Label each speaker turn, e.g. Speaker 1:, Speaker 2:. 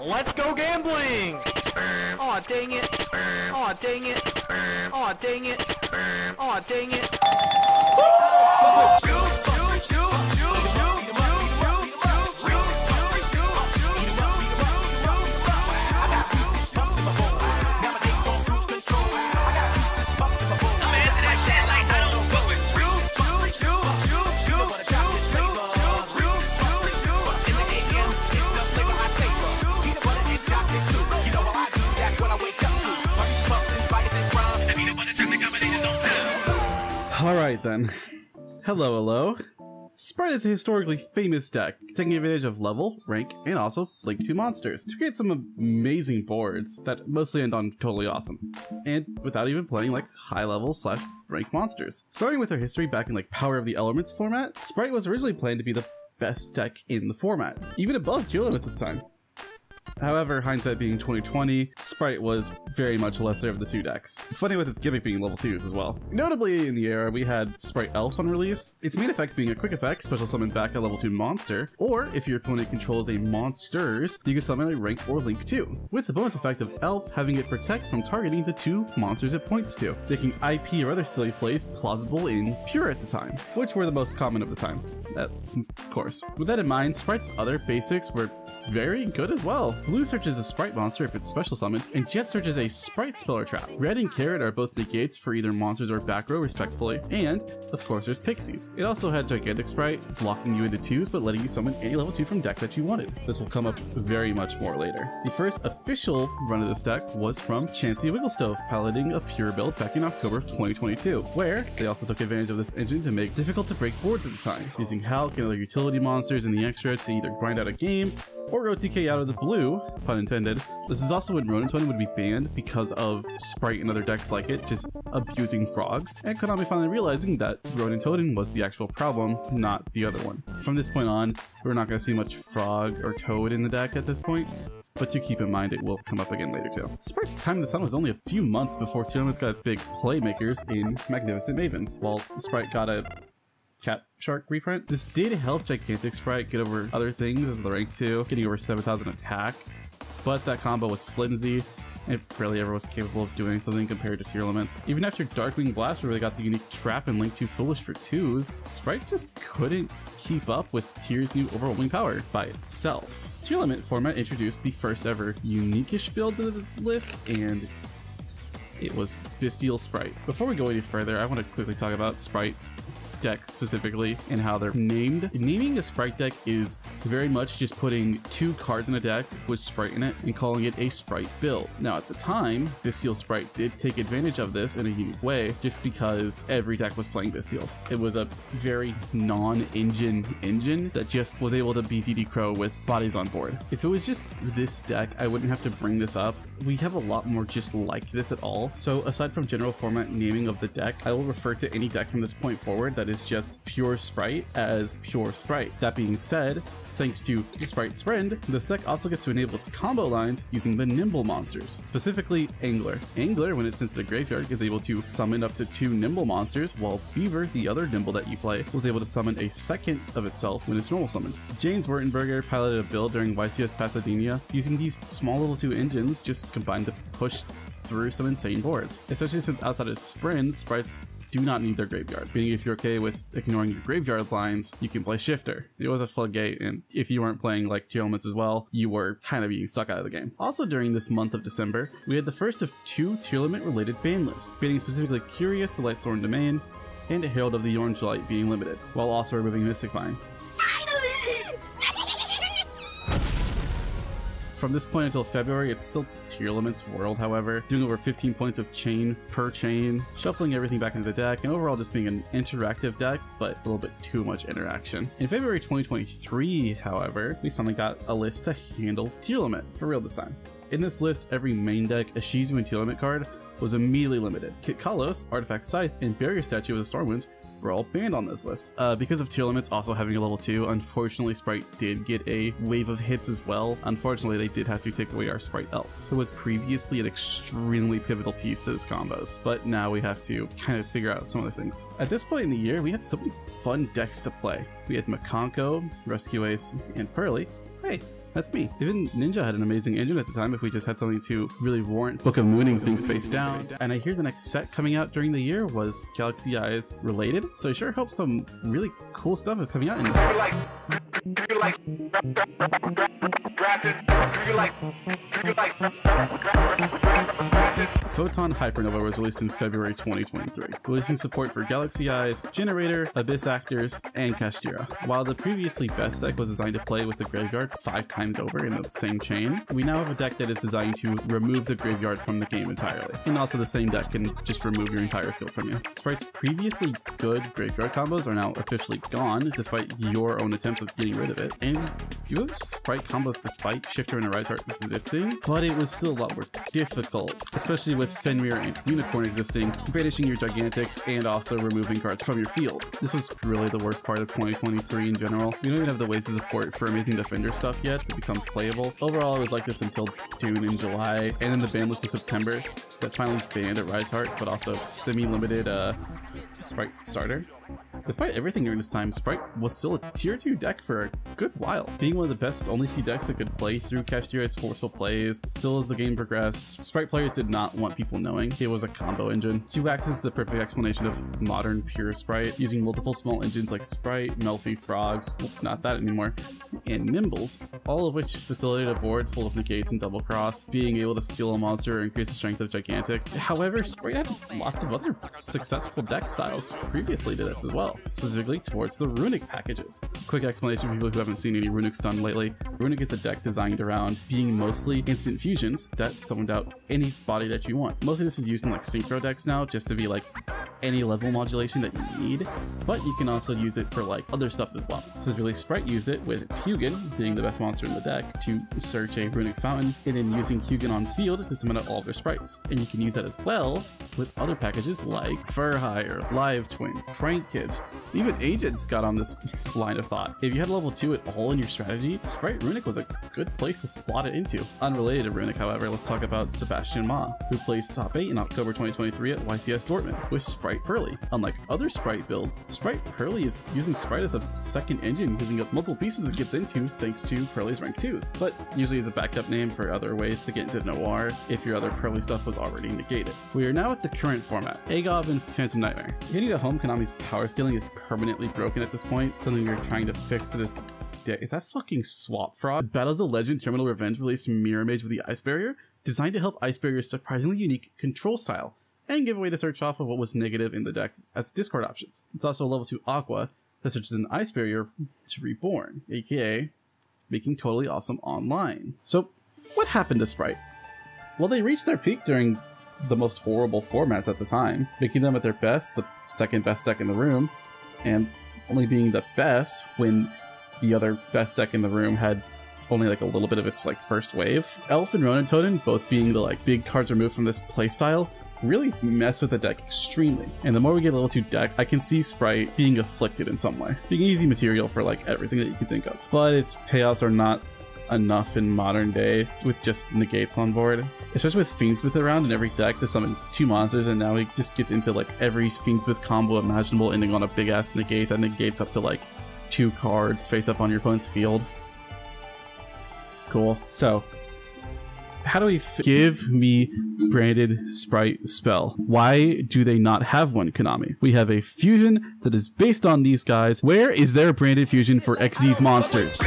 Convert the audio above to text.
Speaker 1: Let's go gambling! Aw, dang it! Aw, dang it! Aw, dang it! Aw, dang it!
Speaker 2: Alright then. Hello. Sprite is a historically famous deck, taking advantage of level, rank, and also Link 2 monsters to create some amazing boards that mostly end on totally awesome, and without even playing like high level / rank monsters. Starting with their history back in like Power of the Elements format, Sprite was originally planned to be the best deck in the format, even above tier limits at the time. However, hindsight being 2020, Sprite was very much lesser of the two decks. Funny with its gimmick being level 2s as well. Notably in the era, we had Spright-ful on release, its main effect being a quick effect, special summon back a level 2 monster, or if your opponent controls a monsters, you can summon a rank or link 2, with the bonus effect of Elf having it protect from targeting the 2 monsters it points to, making IP or other silly plays plausible in Pure at the time, which were the most common of the time, of course. With that in mind, Sprite's other basics were very good as well. Blue searches a Sprite monster if it's special summoned, and Jet searches a Sprite spell or trap. Red and Carrot are both negates for either monsters or back row respectively, and of course there's Pixies. It also had Gigantic Sprite, blocking you into 2s but letting you summon any level 2 from deck that you wanted. This will come up very much more later. The first official run of this deck was from Chansey Wigglestove, piloting a Pure build back in October of 2022, where they also took advantage of this engine to make difficult to break boards at the time, using Hulk and other utility monsters in the extra to either grind out a game or OTK out of the blue, pun intended. This is also when Ronin Totem would be banned because of Sprite and other decks like it just abusing frogs, and Konami finally realizing that Ronin Totem was the actual problem, not the other one. From this point on, we're not going to see much frog or toad in the deck at this point, but to keep in mind it will come up again later too. Sprite's time in the sun was only a few months before Tier got its big playmakers in Magnificent Mavens, while Sprite got a Cat Shark reprint. This did help Gigantic Sprite get over other things as the rank 2, getting over 7,000 attack, but that combo was flimsy. It barely ever was capable of doing something compared to tier limits. Even after Darkwing Blast, where they got the unique trap and Link 2 Foolish for 2s, Sprite just couldn't keep up with Tier's new overwhelming power by itself. Tier limit format introduced the first ever unique-ish build to the list, and it was Bestial Sprite. Before we go any further, I want to quickly talk about Sprite deck specifically and how they're named. Naming a Sprite deck is very much just putting 2 cards in a deck with Sprite in it and calling it a Sprite build. Now at the time, Bestial Sprite did take advantage of this in a unique way just because every deck was playing Bestials. It was a very non-engine that just was able to beat DD Crow with bodies on board. If it was just this deck, I wouldn't have to bring this up. We have a lot more just like this at all. So aside from general format naming of the deck, I will refer to any deck from this point forward that is just pure Sprite as pure Sprite. That being said, thanks to Sprite's friend, this deck also gets to enable its combo lines using the Nimble monsters, specifically Angler. Angler, when it's sent to the graveyard, is able to summon up to 2 Nimble monsters, while Beaver, the other Nimble that you play, was able to summon a second of itself when it's normal summoned. James Wurtenberger piloted a build during YCS Pasadena using these small level 2 engines just combined to push through some insane boards, especially since outside of Sprint, Sprites do not need their graveyard. Meaning if you're okay with ignoring your graveyard lines, you can play Shifter. It was a floodgate, and if you weren't playing like tier elements as well, you were kind of being stuck out of the game. Also during this month of December, we had the first of 2 tier limit related ban lists, banning specifically Curious the Lightsworn Domain and Herald of the Orange Light being limited, while also removing Mystic Mine. From this point until February, it's still tier limits world, however, doing over 15 points of chain per chain, shuffling everything back into the deck, and overall just being an interactive deck, but a little bit too much interaction. In February 2023, however, we finally got a list to handle tier limit, for real this time. In this list, every main deck Ishizu and tier limit card was immediately limited. Kit Kalos, Artifact Scythe, and Barrier Statue of the Stormwinds were all banned on this list. Because of tier limits also having a level 2, unfortunately Sprite did get a wave of hits as well. Unfortunately, they did have to take away our Sprite Elf, who was previously an extremely pivotal piece to this combos, but now we have to kind of figure out some other things. At this point in the year, we had so many fun decks to play. We had Makonko, Rescue Ace, and Pearly. Hey, That's me. Even Ninja had an amazing engine at the time if we just had something to really warrant Book of Mooning things face down. And I hear the next set coming out during the year was Galaxy Eyes related, so I sure hope some really cool stuff is coming out in this. Photon Hypernova was released in February 2023, releasing support for Galaxy Eyes, Generator, Abyss Actors, and Kashtira. While the previously best deck was designed to play with the graveyard 5 times over in the same chain, we now have a deck that is designed to remove the graveyard from the game entirely. And also the same deck can just remove your entire field from you. Sprite's previously good graveyard combos are now officially gone, despite your own attempts of getting rid of it. And you have Sprite combos despite Shifter and Arise Heart existing, but it was still a lot more difficult, especially with Fenrir and Unicorn existing, banishing your Gigantics, and also removing cards from your field. This was really the worst part of 2023 in general. We don't even have the ways to support for Amazing Defender stuff yet to become playable. Overall, it was like this until June and July, and then the ban list in September that finally banned Arise Heart, but also semi-limited Sprite starter. Despite everything during this time, Sprite was still a tier 2 deck for a good while, being one of the best only few decks that could play through Kashtira's forceful plays. Still, as the game progressed, Sprite players did not want people knowing it was a combo engine. 2-Axis is the perfect explanation of modern pure Sprite, using multiple small engines like Sprite, Melfi, Frogs, well, not that anymore, and Nimbles, all of which facilitated a board full of negates and double cross, being able to steal a monster or increase the strength of Gigantic. However, Sprite had lots of other successful deck styles previously to this as well, specifically towards the Runic packages. Quick explanation for people who haven't seen any Runics done lately. Runic is a deck designed around being mostly instant fusions that summoned out any body that you want. Mostly this is used in like synchro decks now, just to be like any level modulation that you need, but you can also use it for like other stuff as well. Specifically, Sprite used it with its Hugin, being the best monster in the deck, to search a Runic Fountain, and then using Hugin on field to summon out all of their sprites. And you can use that as well with other packages like Fur Hire, Live Twin, Prank Kids. Even Agents got on this line of thought. If you had level 2 at all in your strategy, Sprite Runic was a good place to slot it into. Unrelated to Runic, however, let's talk about Sebastian Ma, who placed top 8 in October 2023 at YCS Dortmund with Sprite Pearly. Unlike other Sprite builds, Sprite Pearly is using Sprite as a second engine, using up multiple pieces it gets into thanks to Pearly's rank 2s, but usually as a backup name for other ways to get into Noir if your other Pearly stuff was already negated. We are now at the current format, Agov and Phantom Nightmare. Hitting to home, Konami's power scaling is permanently broken at this point, something you're trying to fix to this day. Is that fucking Swap Frog? Battles of Legend Terminal Revenge released Mirror Mage with the Ice Barrier, designed to help Ice Barrier's surprisingly unique control style, and give away the search off of what was negative in the deck as discard options. It's also a level 2 Aqua that searches an Ice Barrier to Reborn, aka making totally awesome online. So, what happened to Sprite? Well, they reached their peak during the most horrible formats at the time, making them at their best the second best deck in the room, and only being the best when the other best deck in the room had only like a little bit of its like first wave. Elf and Ronin Totem, both being the like big cards removed from this playstyle, really mess with the deck extremely. And the more we get level 2 deck, I can see Sprite being afflicted in some way, being easy material for like everything that you can think of. But its payouts are not enough in modern day with just negates on board, especially with Fiendsmith around in every deck to summon 2 monsters, and now he just gets into like every Fiendsmith combo imaginable, ending on a big ass negate that negates up to like 2 cards face up on your opponent's field. Cool. So how do we give me branded Sprite spell? Why do they not have one, Konami? We have a fusion that is based on these guys. Where is their branded fusion for XZ's monsters?